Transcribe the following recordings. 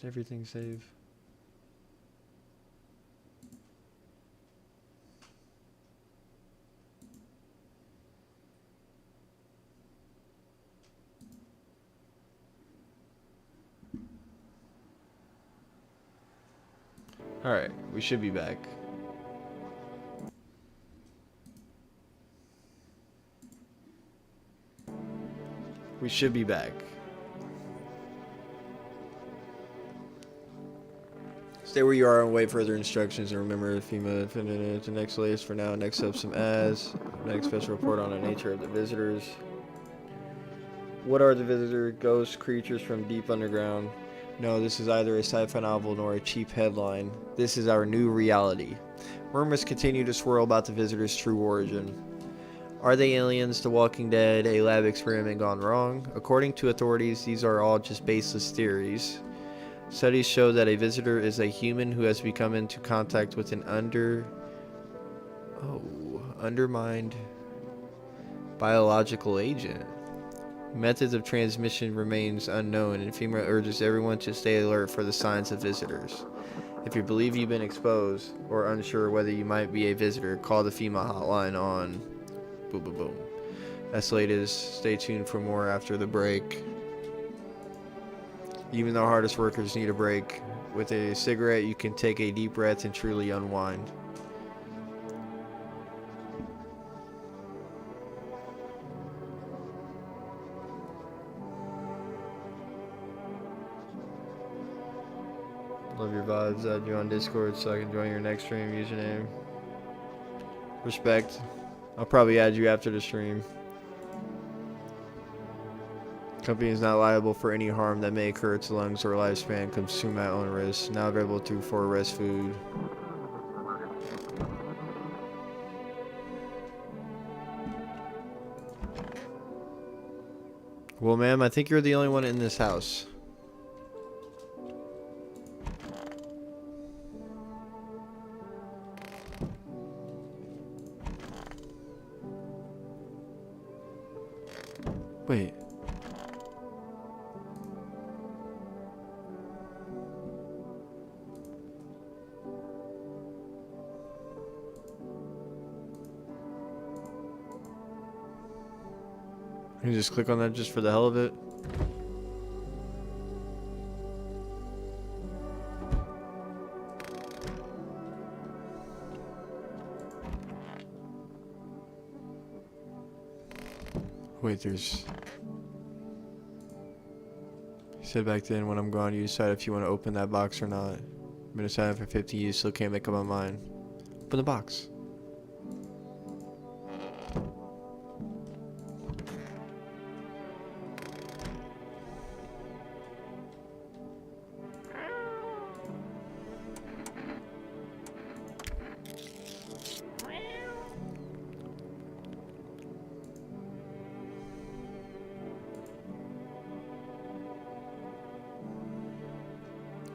Did everything save? Alright, we should be back. We should be back. Stay where you are and wait further instructions. And remember, FEMA the next latest for now. Next up, some ads. Next special report on the nature of the visitors. What are the visitors? Ghosts, creatures from deep underground. No, this is either a sci-fi novel nor a cheap headline. This is our new reality. Rumors continue to swirl about the visitors' true origin. Are they aliens, The Walking Dead, a lab experiment gone wrong? According to authorities, these are all just baseless theories. Studies show that a visitor is a human who has become into contact with an undermined biological agent. Methods of transmission remains unknown, and FEMA urges everyone to stay alert for the signs of visitors. If you believe you've been exposed or unsure whether you might be a visitor, call the FEMA hotline on boom boom boom. That's the latest. Stay tuned for more after the break. Even the hardest workers need a break. With a cigarette, you can take a deep breath and truly unwind. Love your vibes. Add you on Discord so I can join your next stream username. Respect. I'll probably add you after the stream. Company is not liable for any harm that may occur to lungs or lifespan. Consume at own risk. Now available through 4Rest Food. Well, ma'am, I think you're the only one in this house. Wait. You just click on that just for the hell of it. Wait, there's... He said back then, when I'm gone, you decide if you want to open that box or not. I've been deciding for 50 years, still can't make up my mind. Open the box.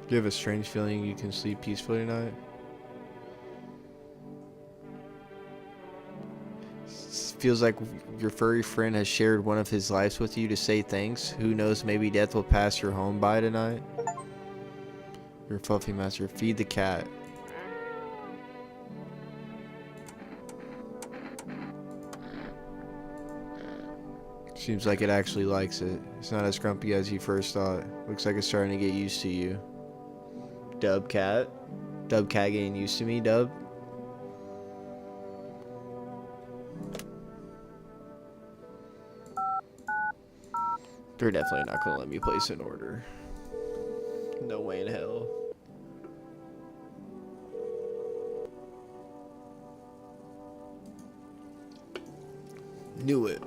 Do you have a strange feeling you can sleep peacefully tonight? Feels like your furry friend has shared one of his lives with you to say thanks. Who knows, maybe death will pass your home by tonight. Your fluffy master. Feed the cat. Seems like it actually likes it. It's not as grumpy as you first thought. Looks like it's starting to get used to you. Dub cat? Dub cat getting used to me, Dub? They're definitely not gonna let me place an order. No way in hell. Knew it.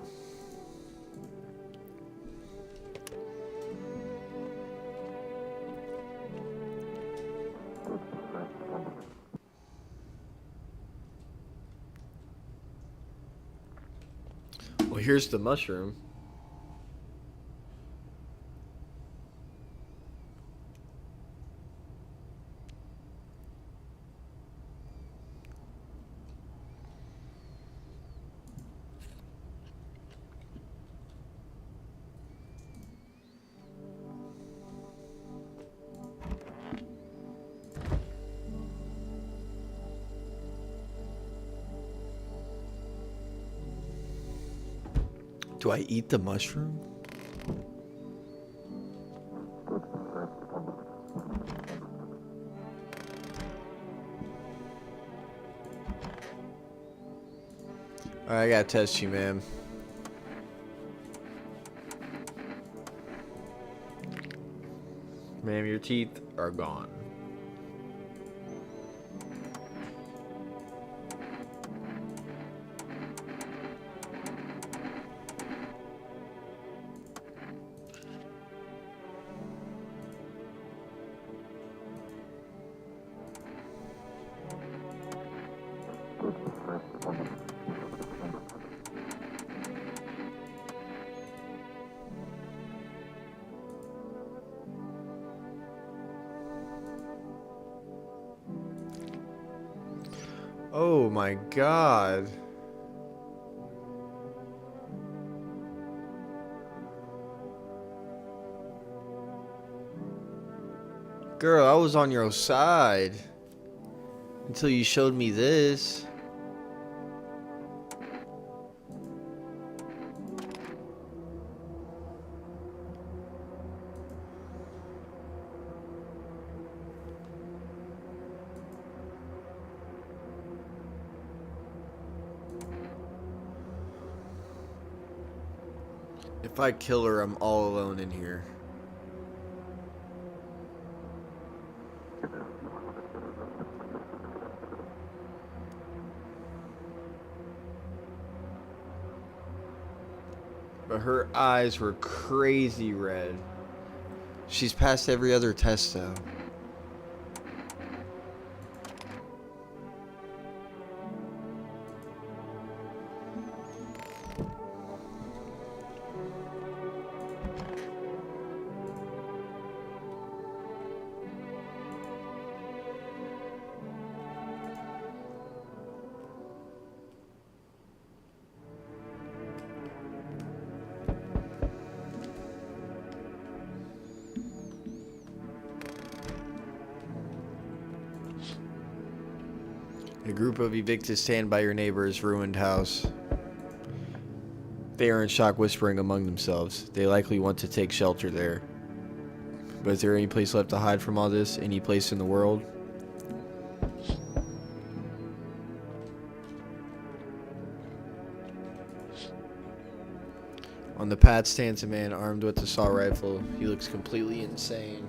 Well, here's the mushroom. Do I eat the mushroom? Alright, I gotta test you, man. Ma'am, your teeth are gone. Oh my god. Girl, I was on your side until you showed me this. If I kill her, I'm all alone in here. But her eyes were crazy red. She's passed every other test though. A group of evicted stand by your neighbor's ruined house. They are in shock, whispering among themselves. They likely want to take shelter there. But is there any place left to hide from all this? Any place in the world? On the path stands a man armed with a assault rifle. He looks completely insane.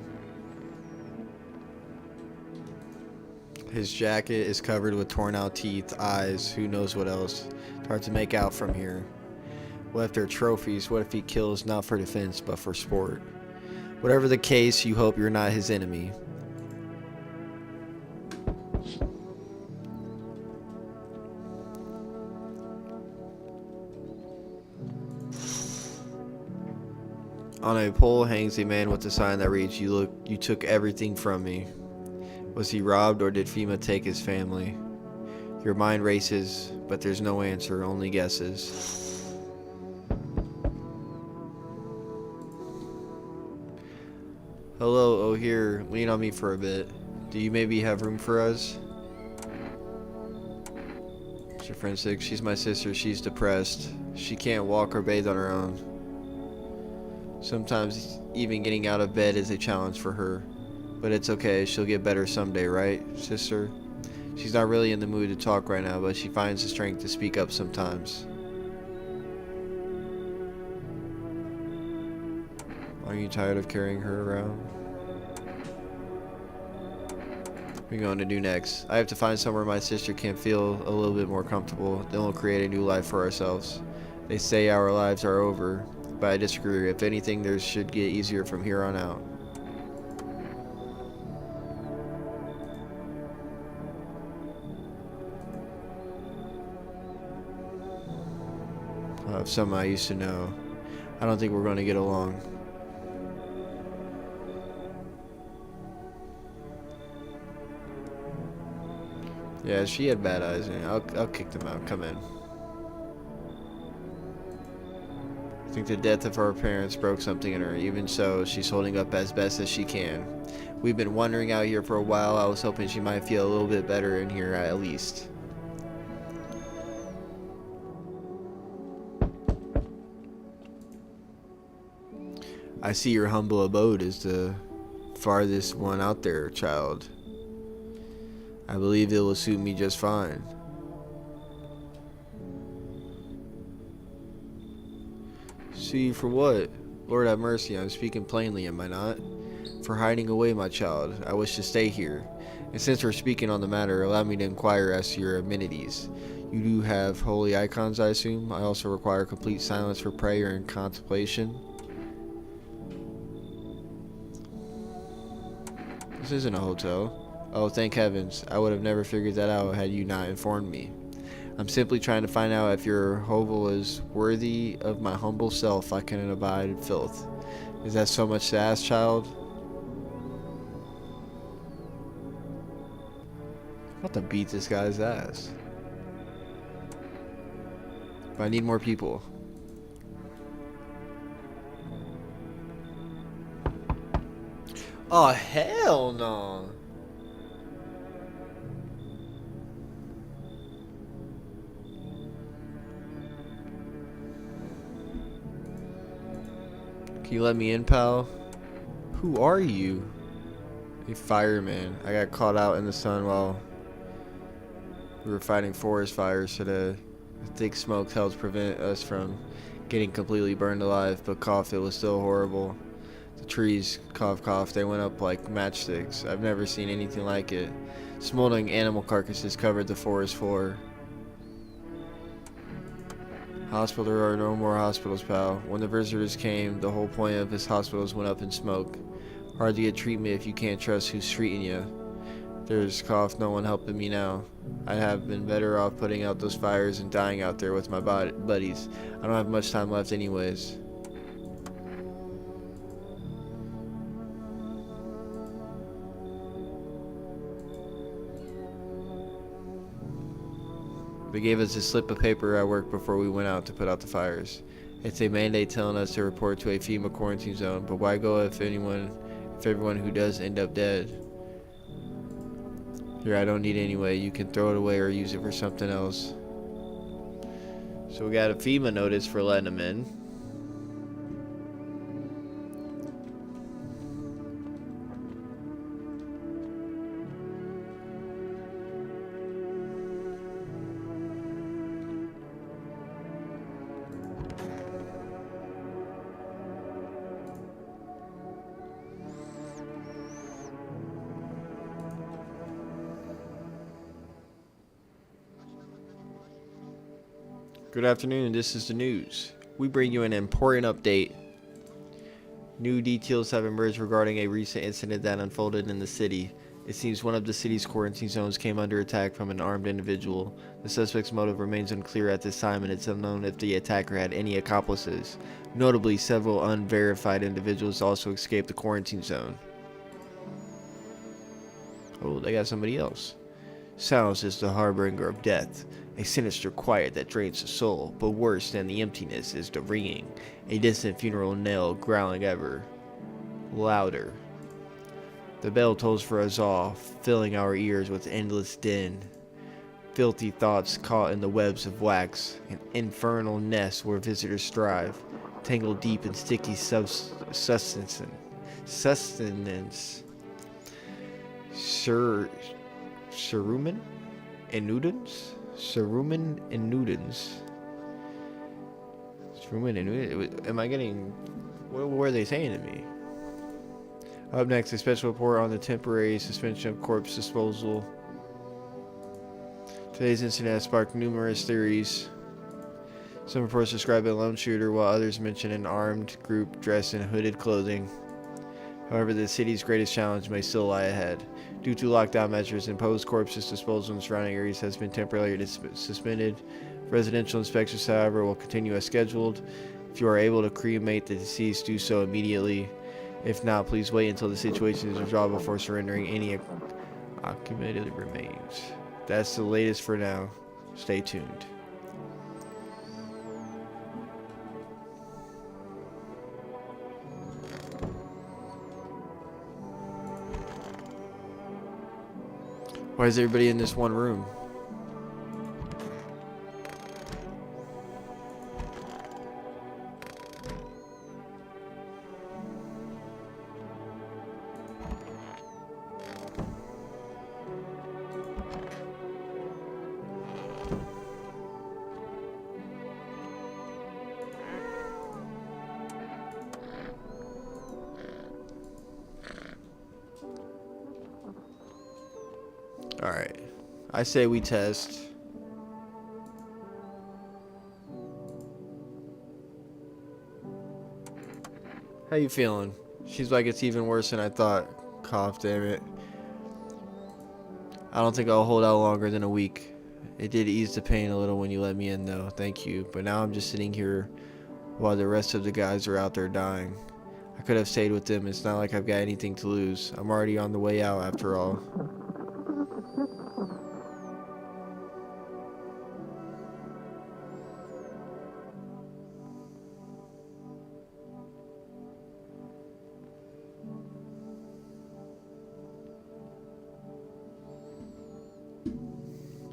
His jacket is covered with torn out teeth, eyes, who knows what else. It's hard to make out from here. What if they're trophies? What if he kills not for defense but for sport? Whatever the case, you hope you're not his enemy. On a pole hangs a man with a sign that reads, you took everything from me. Was he robbed or did FEMA take his family? Your mind races, but there's no answer, only guesses. Hello, oh here, lean on me for a bit. Do you maybe have room for us? Is your friend sick? She's my sister, she's depressed. She can't walk or bathe on her own. Sometimes even getting out of bed is a challenge for her. But it's okay, she'll get better someday, right, sister? She's not really in the mood to talk right now, but she finds the strength to speak up sometimes. Are you tired of carrying her around? What are we going to do next? I have to find somewhere my sister can feel a little bit more comfortable. Then we'll create a new life for ourselves. They say our lives are over, but I disagree. If anything, theirs should get easier from here on out. Someone I used to know. I don't think we're going to get along. Yeah, she had bad eyes. I'll kick them out. Come in. I think the death of her parents broke something in her. Even so, she's holding up as best as she can. We've been wandering out here for a while. I was hoping she might feel a little bit better in here at least. I see your humble abode is the farthest one out there, child. I believe it will suit me just fine. See, for what? Lord have mercy, I'm speaking plainly, am I not? For hiding away, my child. I wish to stay here. And since we're speaking on the matter, allow me to inquire as to your amenities. You do have holy icons, I assume? I also require complete silence for prayer and contemplation. This isn't a hotel. Oh, thank heavens. I would have never figured that out had you not informed me. I'm simply trying to find out if your hovel is worthy of my humble self. I can abide filth. Is that so much to ask, child? I'm about to beat this guy's ass. But I need more people. Oh, hell no. Can you let me in, pal? Who are you? A fireman. I got caught out in the sun while we were fighting forest fires today. The thick smoke helped prevent us from getting completely burned alive, but cough, it was still horrible. The trees, cough, cough, they went up like matchsticks. I've never seen anything like it. Smoldering animal carcasses covered the forest floor. Hospital, there are no more hospitals, pal. When the visitors came, the whole point of his hospitals went up in smoke. Hard to get treatment if you can't trust who's treating you. There's cough, no one helping me now. I'd have been better off putting out those fires and dying out there with my buddies. I don't have much time left anyways. They gave us a slip of paper at work before we went out to put out the fires. It's a mandate telling us to report to a FEMA quarantine zone, but why go if everyone who does end up dead? Here, I don't need it anyway. You can throw it away or use it for something else. So we got a FEMA notice for letting them in. Good afternoon, this is the news. We bring you an important update. New details have emerged regarding a recent incident that unfolded in the city. It seems one of the city's quarantine zones came under attack from an armed individual. The suspect's motive remains unclear at this time, and it's unknown if the attacker had any accomplices. Notably, several unverified individuals also escaped the quarantine zone. Oh, they got somebody else. Silence is the harbinger of death. A sinister quiet that drains the soul, but worse than the emptiness is the ringing, a distant funeral knell growling ever louder. The bell tolls for us all, filling our ears with endless din. Filthy thoughts caught in the webs of wax, an infernal nest where visitors strive, tangled deep in sticky sustenance. Cerumen and Nudens? Cerumen and Nudens. Cerumen and Nudens? Am I getting... What were they saying to me? Up next, a special report on the temporary suspension of corpse disposal. Today's incident has sparked numerous theories. Some reports describe a lone shooter, while others mention an armed group dressed in hooded clothing. However, the city's greatest challenge may still lie ahead. Due to lockdown measures, imposed corpse disposal in surrounding areas has been temporarily suspended. Residential inspections, however, will continue as scheduled. If you are able to cremate the deceased, do so immediately. If not, please wait until the situation is resolved before surrendering any accumulated remains. That's the latest for now. Stay tuned. Why is everybody in this one room? Alright. I say we test. How you feeling? She's like, it's even worse than I thought. Cough, damn it. I don't think I'll hold out longer than a week. It did ease the pain a little when you let me in, though. Thank you. But now I'm just sitting here while the rest of the guys are out there dying. I could have stayed with them. It's not like I've got anything to lose. I'm already on the way out, after all.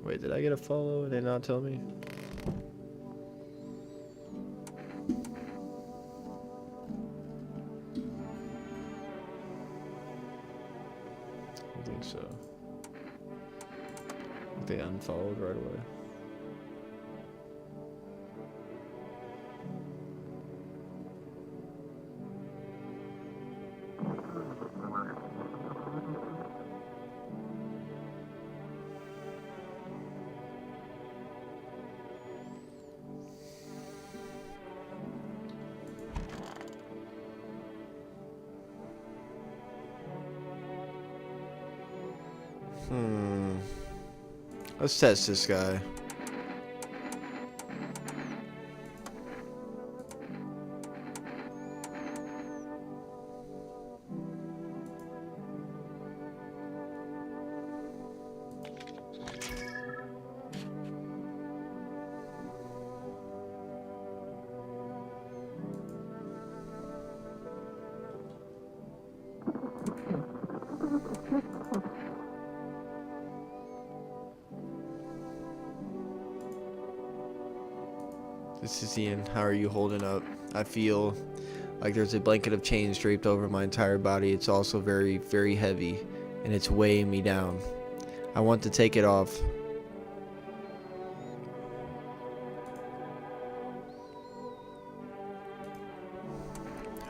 Wait, did I get a follow and they not tell me? I think so. They unfollowed right away. Let's test this guy. This is Ian. How are you holding up? I feel like there's a blanket of chains draped over my entire body. It's also very, very heavy, and it's weighing me down. I want to take it off.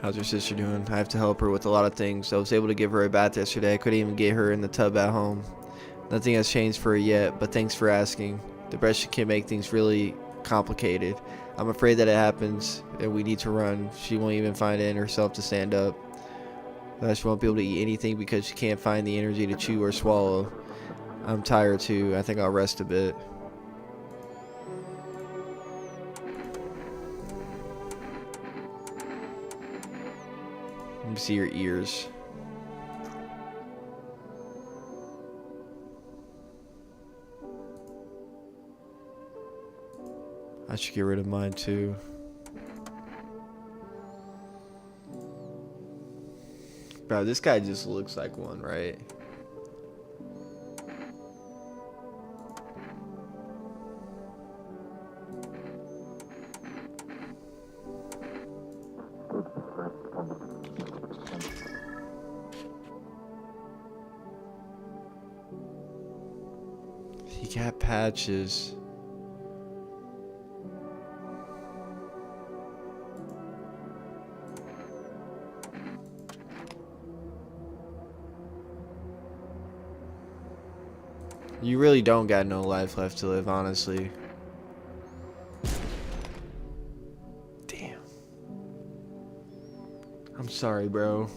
How's your sister doing? I have to help her with a lot of things. I was able to give her a bath yesterday. I couldn't even get her in the tub at home. Nothing has changed for her yet, but thanks for asking. Depression can make things really complicated. I'm afraid that it happens and we need to run. She won't even find it in herself to stand up. She won't be able to eat anything because she can't find the energy to chew or swallow. I'm tired too. I think I'll rest a bit. Let me see your ears. I should get rid of mine too. Bro, this guy just looks like one, right? He got patches. You really don't got no life left to live, honestly. Damn. I'm sorry, bro.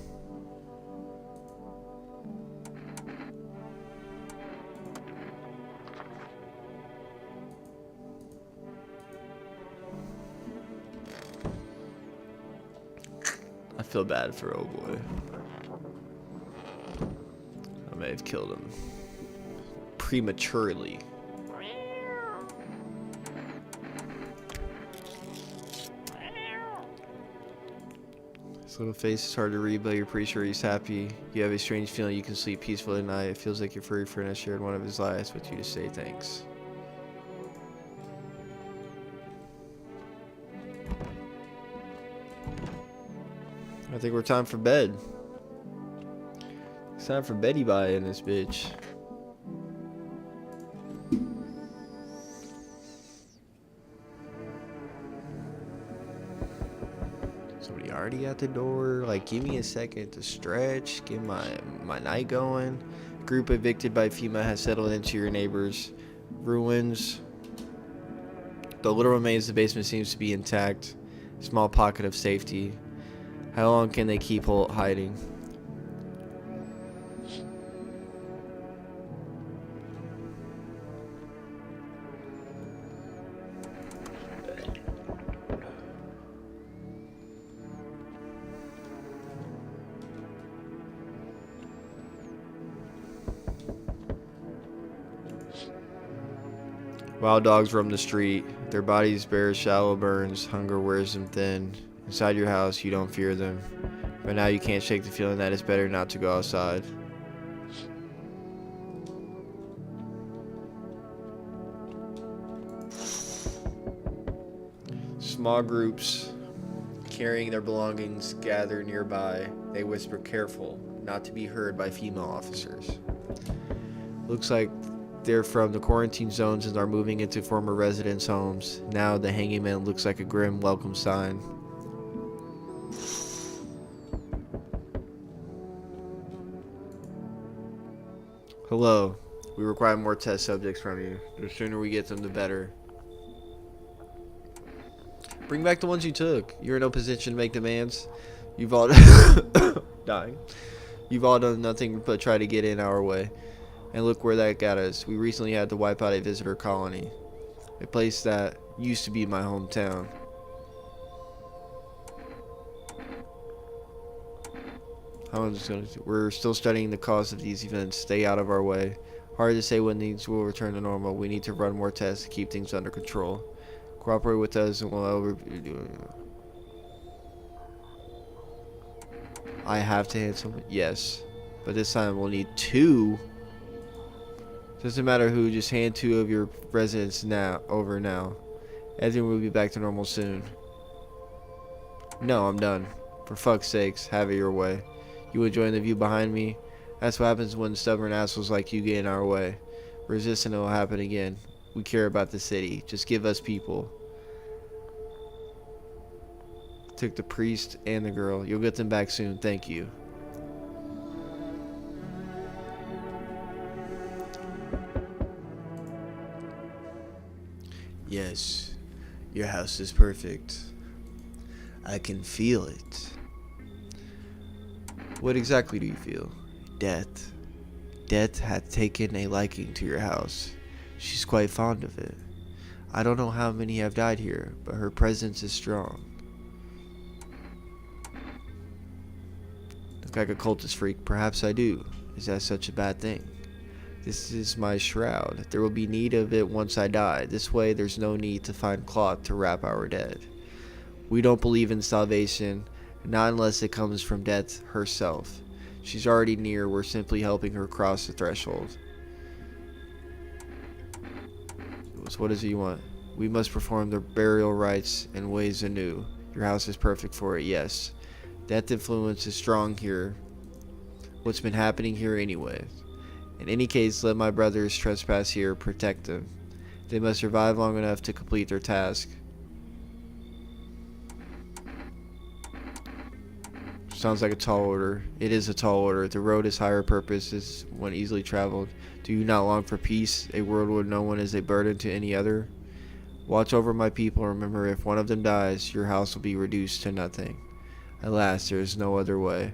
I feel bad for old boy. I may have killed him prematurely. His little face is hard to read, but you're pretty sure he's happy. You have a strange feeling you can sleep peacefully at night. It feels like your furry friend has shared one of his lives with you to say thanks. I think we're time for bed. It's time for Betty Bye in this bitch. Somebody already at the door. Like, give me a second to stretch, get my night going. Group evicted by FEMA has settled into your neighbor's ruins. The little remains of the basement seems to be intact. Small pocket of safety. How long can they keep hiding? Wild dogs roam the street. Their bodies bear shallow burns. Hunger wears them thin. Inside your house, you don't fear them. But now you can't shake the feeling that it's better not to go outside. Small groups carrying their belongings gather nearby. They whisper, "Careful, not to be heard by female officers." Looks like they're from the quarantine zones and are moving into former residents' homes. Now the hanging man looks like a grim welcome sign. Hello. We require more test subjects from you. The sooner we get them, the better. Bring back the ones you took. You're in no position to make demands. You've all dying. You've all done nothing but try to get in our way. And look where that got us. We recently had to wipe out a visitor colony. A place that used to be my hometown. We're still studying the cause of these events. Stay out of our way. Hard to say when things will return to normal. We need to run more tests to keep things under control. Cooperate with us and we'll be doing it. I have to hand someone. Yes. But this time we'll need 2. Doesn't matter who, just hand 2 of your residents over now. Everything will be back to normal soon. No, I'm done. For fuck's sakes, have it your way. You enjoying the view behind me? That's what happens when stubborn assholes like you get in our way. Resist and it will happen again. We care about the city. Just give us people. Took the priest and the girl. You'll get them back soon. Thank you. Yes, your house is perfect. I can feel it. What exactly do you feel? Death. Death hath taken a liking to your house. She's quite fond of it. I don't know how many have died here, but her presence is strong. Look like a cultist freak. Perhaps I do. Is that such a bad thing? This is my shroud. There will be need of it once I die. This way there's no need to find cloth to wrap our dead. We don't believe in salvation, not unless it comes from death herself. She's already near. We're simply helping her cross the threshold. So what is it you want? We must perform the burial rites in ways anew. Your house is perfect for it, yes. Death influence is strong here. What's been happening here anyway? In any case, let my brothers trespass here, protect them. They must survive long enough to complete their task. Sounds like a tall order. It is a tall order. The road is higher purpose, is one easily traveled. Do you not long for peace, a world where no one is a burden to any other? Watch over my people, and remember, if one of them dies, your house will be reduced to nothing. Alas, there is no other way.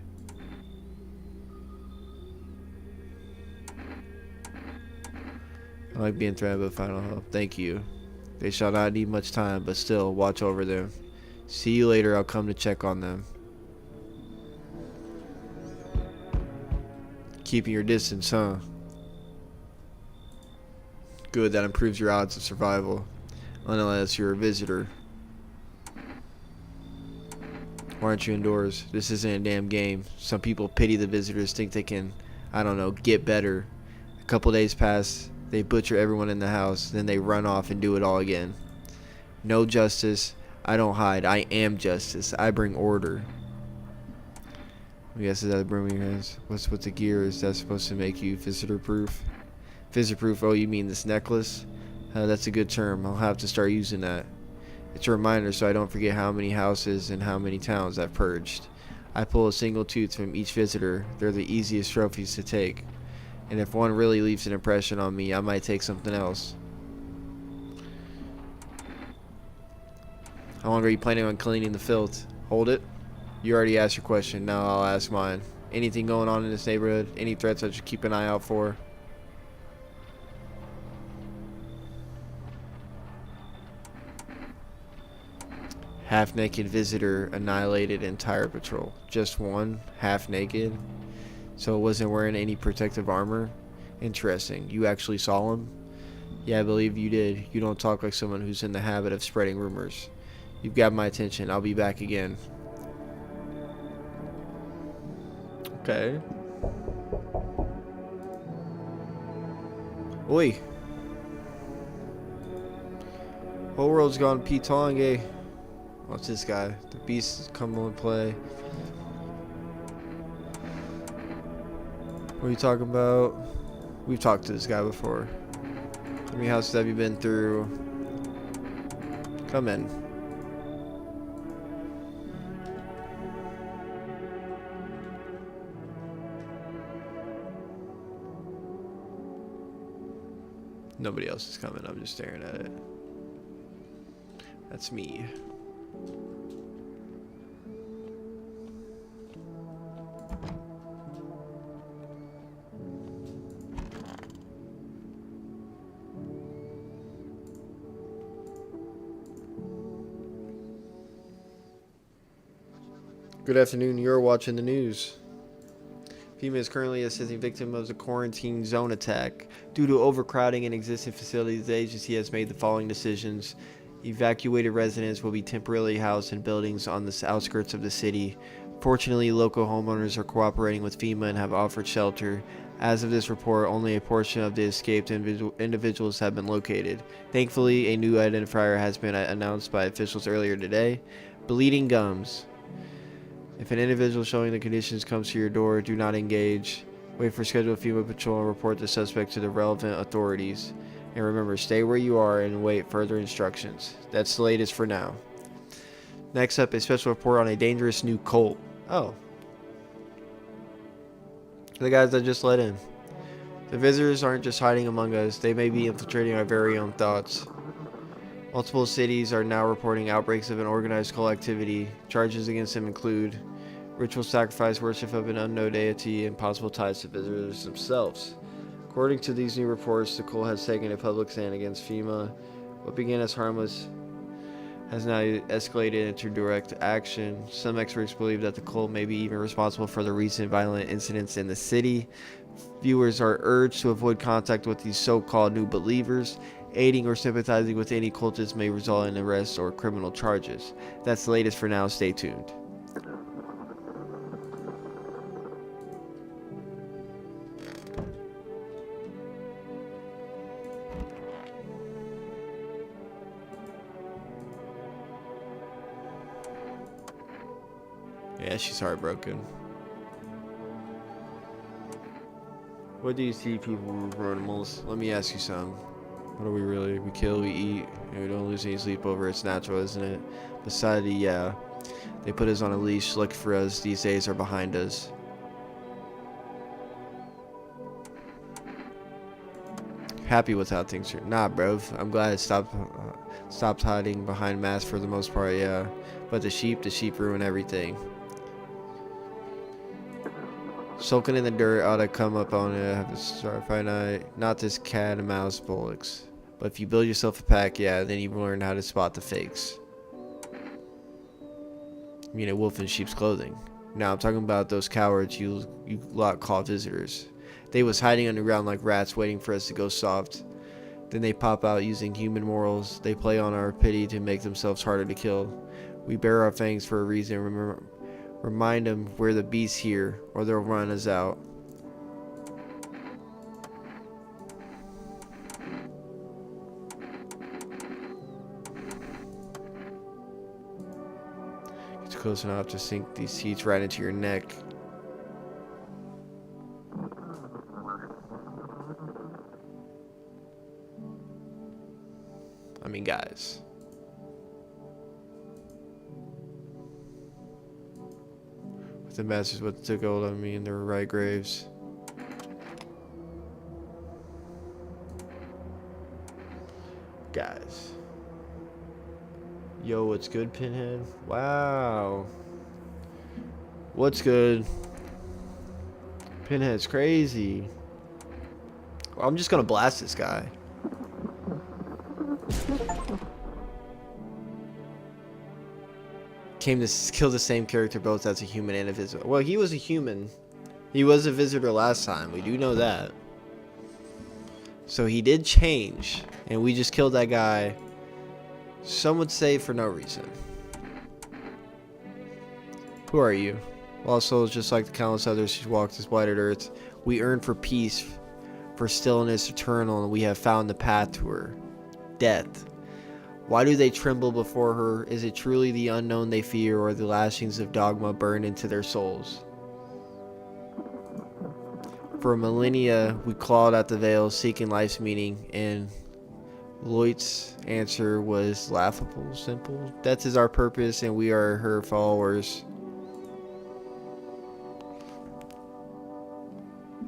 I like being threatened with final help. Thank you. They shall not need much time, but still, watch over them. See you later. I'll come to check on them. Keeping your distance, huh? Good, that improves your odds of survival. Unless you're a visitor. Why aren't you indoors? This isn't a damn game. Some people pity the visitors, think they can, I don't know, get better. A couple days pass. They butcher everyone in the house, then they run off and do it all again. No justice. I don't hide. I am justice. I bring order. I guess is that a broom in your hands? What's with the gear? Is that supposed to make you visitor proof? Visitor proof? Oh, you mean this necklace? That's a good term. I'll have to start using that. It's a reminder so I don't forget how many houses and how many towns I've purged. I pull a single tooth from each visitor. They're the easiest trophies to take. And if one really leaves an impression on me, I might take something else. How long are you planning on cleaning the filth? Hold it. You already asked your question, now I'll ask mine. Anything going on in this neighborhood? Any threats I should keep an eye out for? Half-naked visitor annihilated entire patrol. Just one? Half-naked? So it wasn't wearing any protective armor? Interesting. You actually saw him? Yeah, I believe you did. You don't talk like someone who's in the habit of spreading rumors. You've got my attention. I'll be back again. Okay. Oi. Whole world's gone P-Tong, eh? What's this guy? The beast is coming and play. What are you talking about? We've talked to this guy before. How many houses have you been through? Come in. Nobody else is coming. I'm just staring at it. That's me. Good afternoon. You're watching the news. FEMA is currently assisting victims of the quarantine zone attack. Due to overcrowding in existing facilities, the agency has made the following decisions. Evacuated residents will be temporarily housed in buildings on the outskirts of the city. Fortunately, local homeowners are cooperating with FEMA and have offered shelter. As of this report, only a portion of the escaped individuals have been located. Thankfully, a new identifier has been announced by officials earlier today. Bleeding gums. If an individual showing the conditions comes to your door, do not engage. Wait for scheduled FEMA patrol and report the suspect to the relevant authorities. And remember, stay where you are and wait further instructions. That's the latest for now. Next up, a special report on a dangerous new cult. Oh. The guys that just let in. The visitors aren't just hiding among us, they may be infiltrating our very own thoughts. Multiple cities are now reporting outbreaks of an organized cult activity. Charges against them include ritual sacrifice, worship of an unknown deity, and possible ties to visitors themselves. According to these new reports, the cult has taken a public stand against FEMA. What began as harmless has now escalated into direct action. Some experts believe that the cult may be even responsible for the recent violent incidents in the city. Viewers are urged to avoid contact with these so-called new believers. Aiding or sympathizing with any cultists may result in arrests or criminal charges. That's the latest for now. Stay tuned. Yeah, she's heartbroken. What do you see people with animals? Let me ask you something. What are we really? We kill, we eat, and we don't lose any sleep over. It's natural, isn't it? Society, yeah. They put us on a leash, look for us. These days are behind us. Happy with how things are. Nah, bro. I'm glad it stopped hiding behind masks for the most part, yeah. But the sheep ruin everything. Soaking in the dirt ought to come up on it. Have a start finite. Not this cat and mouse bullocks. But if you build yourself a pack, yeah, then you learn how to spot the fakes. I mean, a wolf in sheep's clothing. Now I'm talking about those cowards you lot call visitors. They was hiding underground like rats, waiting for us to go soft. Then they pop out using human morals. They play on our pity to make themselves harder to kill. We bear our fangs for a reason. Remind them we're the beasts here, or they'll run us out. It's close enough to sink these seeds right into your neck. I mean, guys. The masters what took hold of me in their right graves. what's good, Pinhead? Wow. What's good? Pinhead's crazy. Well, I'm just gonna blast this guy. Came to kill the same character both as a human and a visitor. Well, he was a human. He was a visitor last time. We do know that. So he did change. And we just killed that guy. Some would say for no reason. Who are you? Lost souls, just like the countless others who walked this blighted earth. We yearn for peace, for stillness eternal, and we have found the path to her. Death. Why do they tremble before her? Is it truly the unknown they fear, or the lashings of dogma burned into their souls? For millennia, we clawed at the veil, seeking life's meaning, and Lloyd's answer was laughable, simple. Death is our purpose, and we are her followers.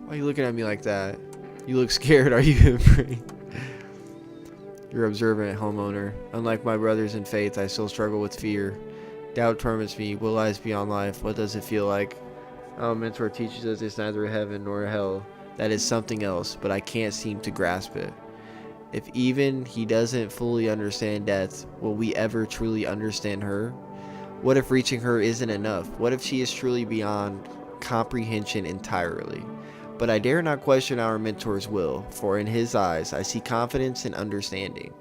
Why are you looking at me like that? You look scared. Are you afraid? You're observant, homeowner. Unlike my brothers in faith, I still struggle with fear. Doubt torments me. What lies beyond life? What does it feel like? Our mentor teaches us it's neither heaven nor hell. That is something else, but I can't seem to grasp it. If even he doesn't fully understand death, will we ever truly understand her? What if reaching her isn't enough? What if she is truly beyond comprehension entirely? But I dare not question our mentor's will, for in his eyes I see confidence and understanding.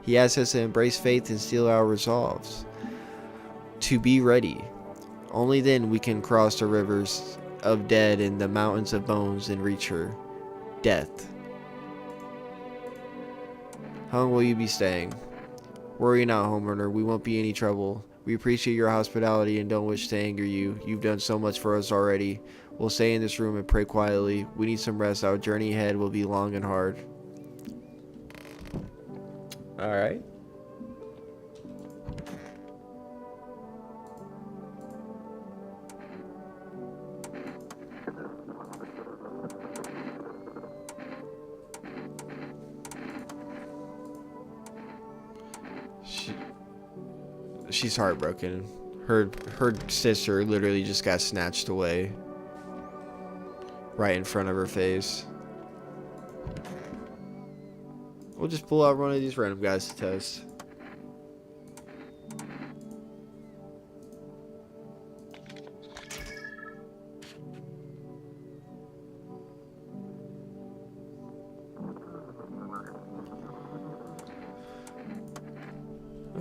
He asks us to embrace faith and steel our resolves. To be ready. Only then we can cross the rivers of dead and the mountains of bones and reach her. Death. How long will you be staying? Worry not, homeowner. We won't be any trouble. We appreciate your hospitality and don't wish to anger you. You've done so much for us already. We'll stay in this room and pray quietly. We need some rest. Our journey ahead will be long and hard. Alright. She's heartbroken. Her sister literally just got snatched away. Right in front of her face. We'll just pull out one of these random guys to test.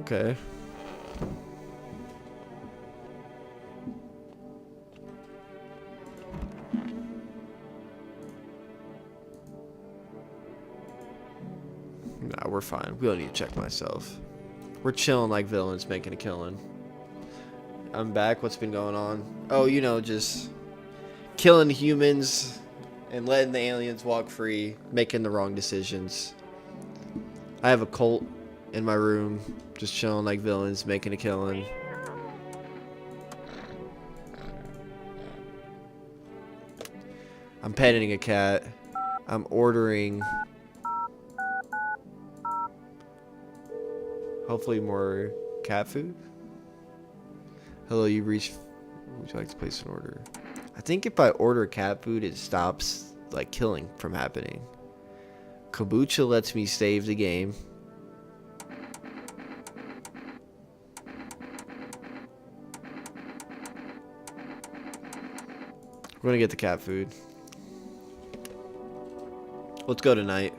Okay. Nah, we're fine. We don't need to check myself. We're chilling like villains making a killing. I'm back. What's been going on? Oh, you know, just killing humans and letting the aliens walk free, making the wrong decisions. I have a cult in my room, just chilling like villains, making a killing. I'm petting a cat. I'm ordering hopefully more cat food. Hello, you've reached. Would you like to place an order? I think if I order cat food, it stops like killing from happening. Kombucha lets me save the game. We're gonna get the cat food. Let's go tonight.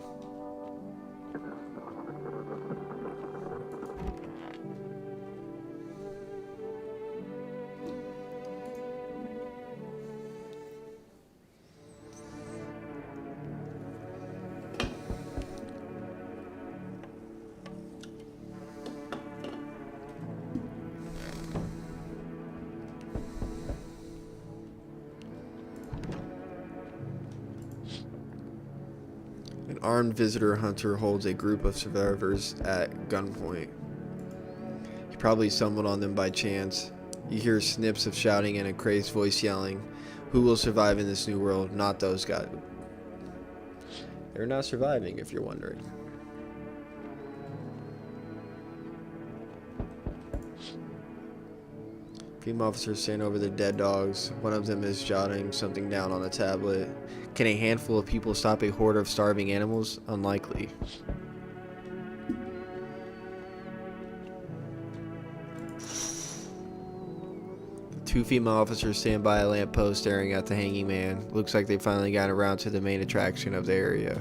An armed visitor hunter holds a group of survivors at gunpoint. He probably stumbled on them by chance. You hear snips of shouting and a crazed voice yelling, "Who will survive in this new world? Not those guys." They're not surviving, if you're wondering. Female officers stand over the dead dogs. One of them is jotting something down on a tablet. Can a handful of people stop a horde of starving animals? Unlikely. Two female officers stand by a lamppost staring at the hanging man. Looks like they finally got around to the main attraction of the area.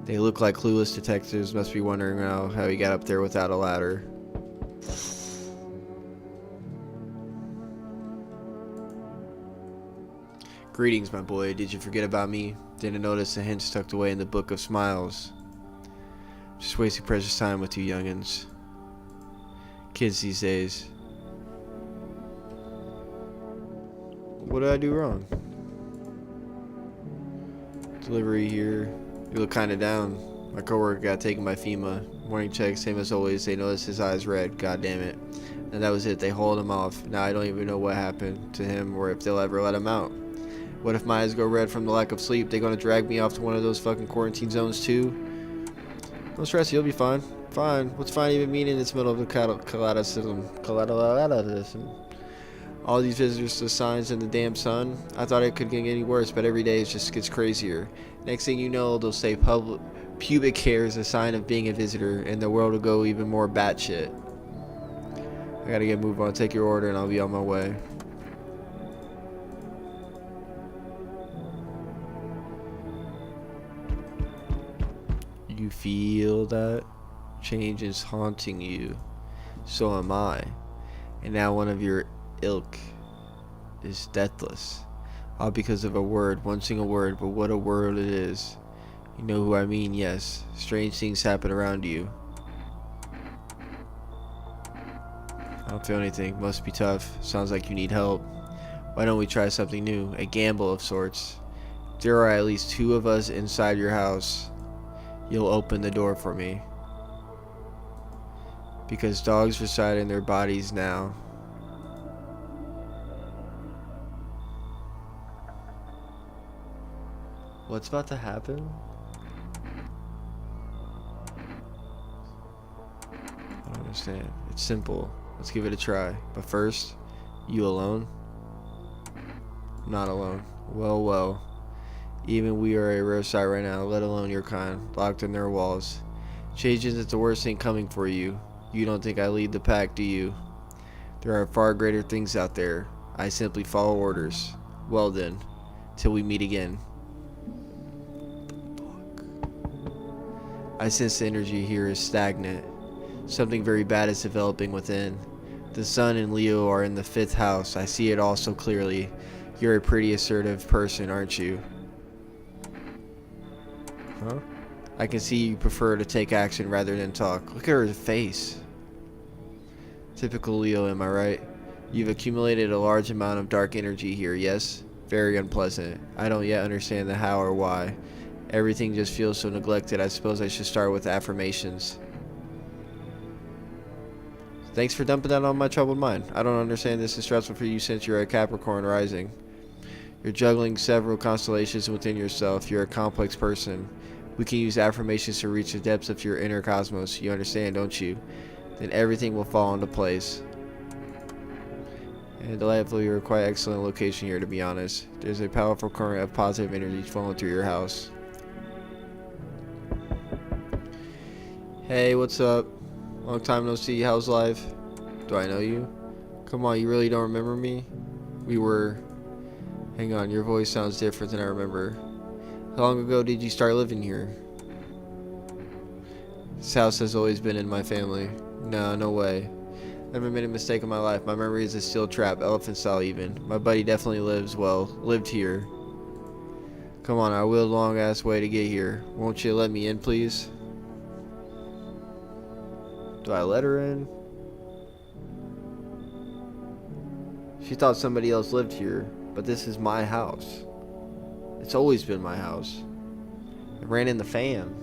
They look like clueless detectives, must be wondering now how he got up there without a ladder. Greetings, my boy. Did you forget about me? Didn't notice the hints tucked away in the book of smiles. Just wasting precious time with you youngins. Kids these days. What did I do wrong? Delivery here. You look kinda down. My coworker got taken by FEMA. Morning check, same as always. They noticed his eyes red. God damn it. And that was it. They hauled him off. Now I don't even know what happened to him or if they'll ever let him out. What if my eyes go red from the lack of sleep? They gonna drag me off to one of those fucking quarantine zones too? Don't stress, you'll be fine. Fine. What's fine even mean in this middle of the kaleidoscope? All these visitors to signs in the damn sun. I thought it could get any worse, but every day it just gets crazier. Next thing you know, they'll say pubic hair is a sign of being a visitor, and the world will go even more batshit. I gotta get moved on. Take your order, and I'll be on my way. You feel that? Change is haunting you. So am I. And now one of your ilk is deathless. All because of a word, one single word, but what a word it is. You know who I mean, yes. Strange things happen around you. I don't feel anything. Must be tough. Sounds like you need help. Why don't we try something new? A gamble of sorts. If there are at least two of us inside your house, you'll open the door for me. Because dogs reside in their bodies now. What's about to happen? I don't understand. It's simple. Let's give it a try. But first, you alone? Not alone. Well, well. Even we are a rare sight right now, let alone your kind, locked in their walls. Change isn't the worst thing coming for you. You don't think I lead the pack, do you? There are far greater things out there. I simply follow orders. Well then, till we meet again. I sense the energy here is stagnant. Something very bad is developing within. The sun and Leo are in the 5th house. I see it all so clearly. You're a pretty assertive person, aren't you? Huh? I can see you prefer to take action rather than talk. Look at her face. Typical Leo, am I right? You've accumulated a large amount of dark energy here, yes? Very unpleasant. I don't yet understand the how or why. Everything just feels so neglected. I suppose I should start with affirmations. Thanks for dumping that on my troubled mind. I don't understand this is stressful for you since you're a Capricorn rising. You're juggling several constellations within yourself. You're a complex person. We can use affirmations to reach the depths of your inner cosmos. You understand, don't you? Then everything will fall into place. And delightful, you're a quite excellent location here, to be honest. There's a powerful current of positive energy flowing through your house. Hey, what's up? Long time no see. How's life? Do I know you? Come on, you really don't remember me? We were... Hang on, your voice sounds different than I remember. How long ago did you start living here? This house has always been in my family. No, no way. Never made a mistake in my life. My memory is a steel trap, elephant style even. My buddy definitely lived here. Come on, I will a long ass way to get here. Won't you let me in, please? Do I let her in? She thought somebody else lived here, but this is my house. It's always been my house. It ran in the fan.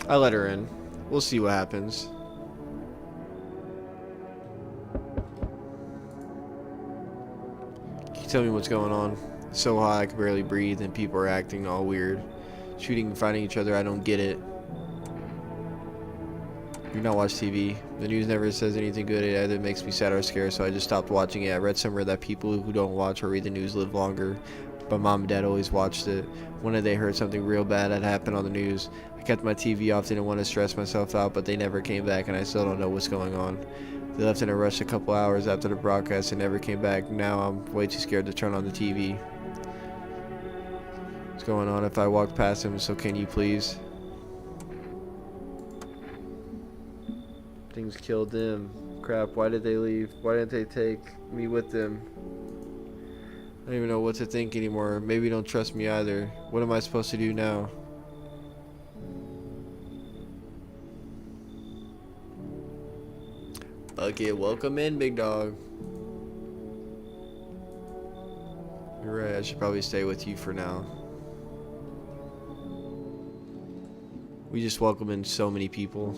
I let her in. We'll see what happens. Can you tell me what's going on? It's so hot I can barely breathe and people are acting all weird. Shooting and fighting each other, I don't get it. Do not watch TV. The news never says anything good. It either makes me sad or scared, so I just stopped watching it. I read somewhere that people who don't watch or read the news live longer, but mom and dad always watched it. One day they heard something real bad had happened on the news. I kept my TV off, didn't want to stress myself out, but they never came back and I still don't know what's going on. They left in a rush a couple hours after the broadcast and never came back. Now I'm way too scared to turn on the TV. What's going on? If I walked past him, so can you please? Things killed them. Crap, why did they leave? Why didn't they take me with them? I don't even know what to think anymore. Maybe don't trust me either. What am I supposed to do now? Okay, welcome in, big dog. You're right, I should probably stay with you for now. We just welcome in so many people.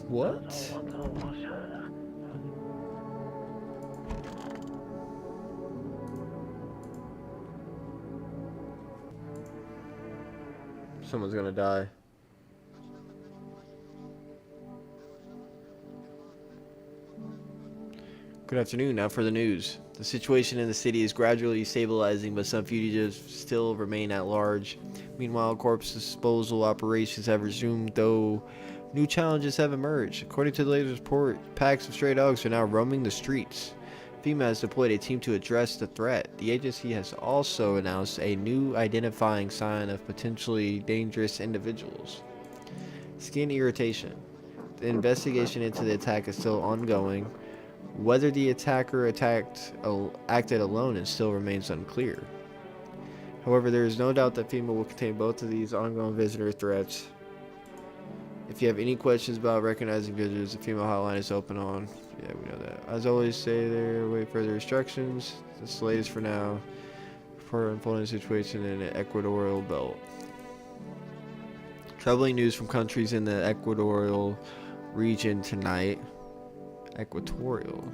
What? Someone's gonna die. Good afternoon. Now for the news. The situation in the city is gradually stabilizing, but some fugitives still remain at large. Meanwhile, corpse disposal operations have resumed, though new challenges have emerged. According to the latest report, packs of stray dogs are now roaming the streets. FEMA has deployed a team to address the threat. The agency has also announced a new identifying sign of potentially dangerous individuals. Skin irritation. The investigation into the attack is still ongoing. Whether the attacker acted alone and still remains unclear. However, there is no doubt that FEMA will contain both of these ongoing visitor threats. If you have any questions about recognizing visitors, the FEMA hotline is open on. Yeah, we know that. As always, stay there, wait further instructions. That's the latest for now. For unfolding situation in the equatorial belt. Troubling news from countries in the equatorial region tonight. Equatorial.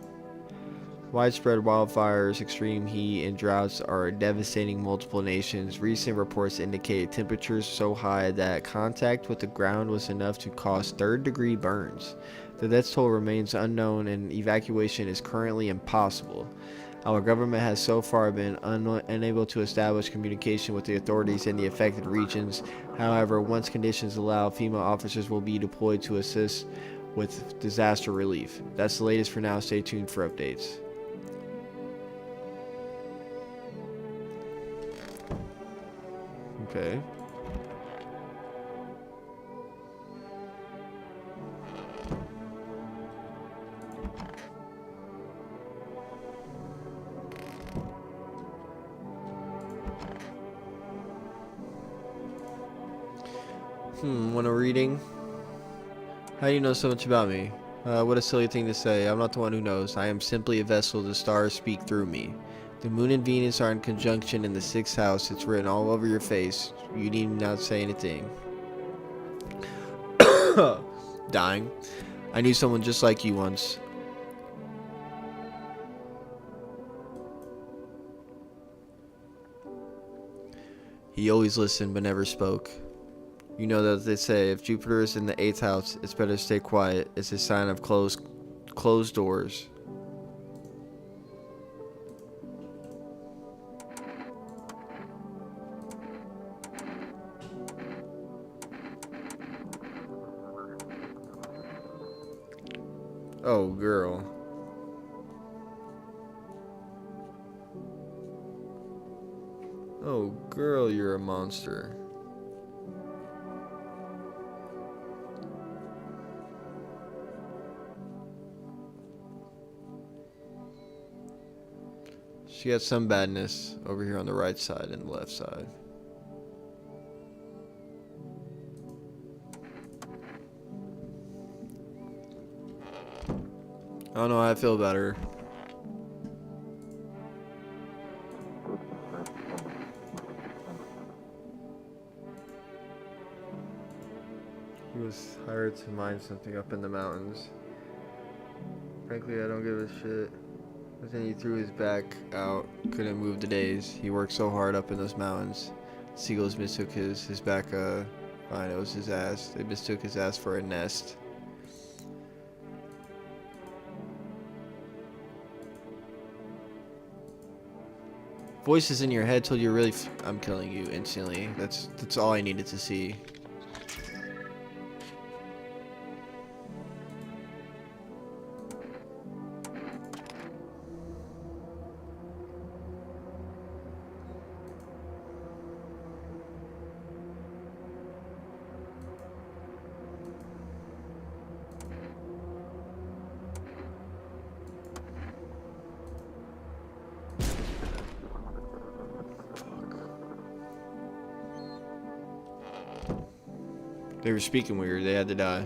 Widespread wildfires, extreme heat, and droughts are devastating multiple nations. Recent reports indicate temperatures so high that contact with the ground was enough to cause third-degree burns. The death toll remains unknown and evacuation is currently impossible. Our government has so far been unable to establish communication with the authorities in the affected regions. However, once conditions allow, FEMA officers will be deployed to assist with disaster relief. That's the latest for now. Stay tuned for updates. Okay. Want a reading? How do you know so much about me? What a silly thing to say. I'm not the one who knows. I am simply a vessel. The stars speak through me. The moon and Venus are in conjunction in the 6th house. It's written all over your face. You need not say anything. Dying. I knew someone just like you once. He always listened but never spoke. You know that they say if Jupiter is in the 8th house, it's better to stay quiet. It's a sign of closed doors. Oh, girl. Oh, girl, you're a monster. She got some badness over here on the right side and the left side. don't know how I feel about her. He was hired to mine something up in the mountains. Frankly, I don't give a shit. But then he threw his back out, couldn't move the days. He worked so hard up in those mountains. Seagulls mistook his back, fine, it was his ass. They mistook his ass for a nest. Voices in your head told you really I'm killing you instantly. That's all I needed to see. They were speaking weird. They had to die.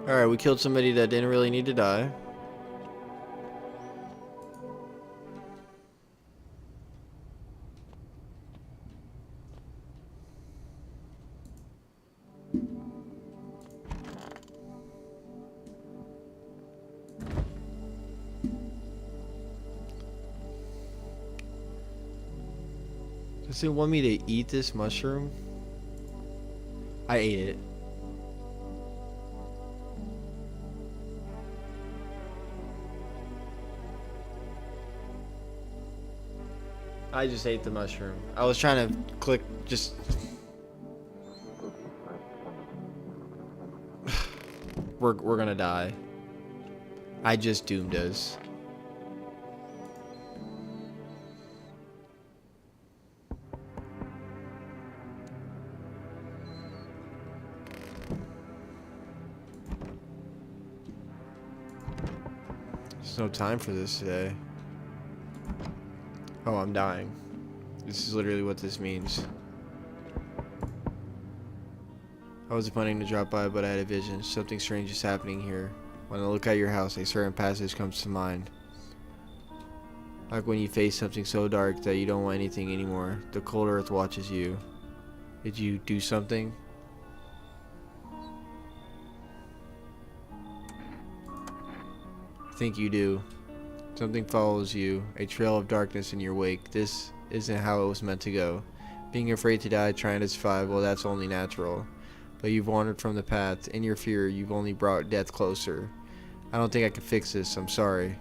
Alright, we killed somebody that didn't really need to die. Does it want me to eat this mushroom? I ate it. I just ate the mushroom. I was trying to click just... We're gonna die. I just doomed us. There's no time for this today. Oh, I'm dying. This is literally what this means. I was planning to drop by, but I had a vision. Something strange is happening here. When I look at your house, a certain passage comes to mind. Like when you face something so dark that you don't want anything anymore. The cold earth watches you. Did you do something? I think you do. Something follows you, a trail of darkness in your wake. This isn't how it was meant to go. Being afraid to die, trying to survive, well, that's only natural. But you've wandered from the path. In your fear, you've only brought death closer. I don't think I can fix this. I'm sorry.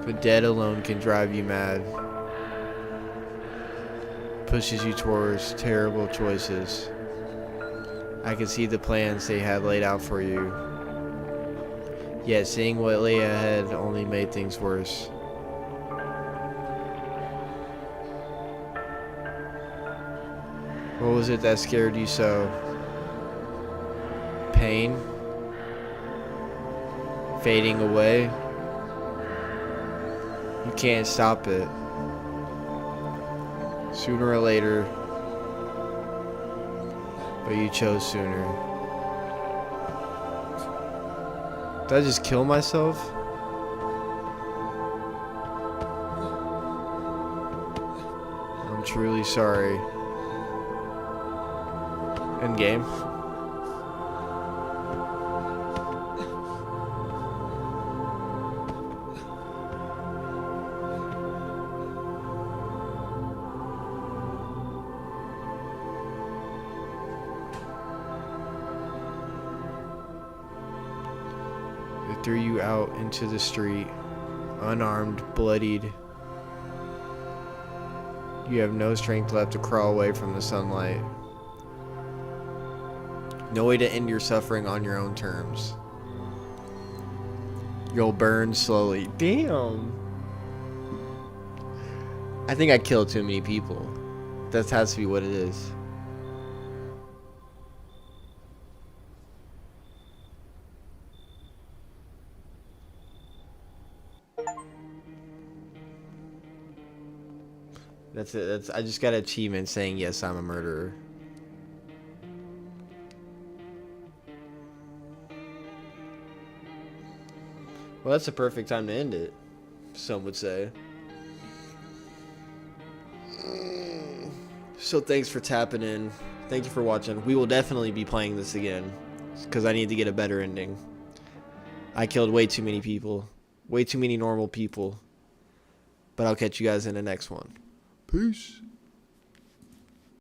But death alone can drive you mad. Pushes you towards terrible choices. I can see the plans they had laid out for you. Yet seeing what lay ahead only made things worse. What was it that scared you so? Pain? Fading away? You can't stop it. Sooner or later. But you chose sooner. Did I just kill myself? I'm truly sorry. End game. They threw you out into the street, unarmed, bloodied. You have no strength left to crawl away from the sunlight. No way to end your suffering on your own terms. You'll burn slowly. Damn. I think I killed too many people. That has to be what it is. That's it. I just got an achievement saying yes, I'm a murderer. Well, that's a perfect time to end it, some would say. So thanks for tapping in. Thank you for watching. We will definitely be playing this again, because I need to get a better ending. I killed way too many people. Way too many normal people. But I'll catch you guys in the next one. Peace.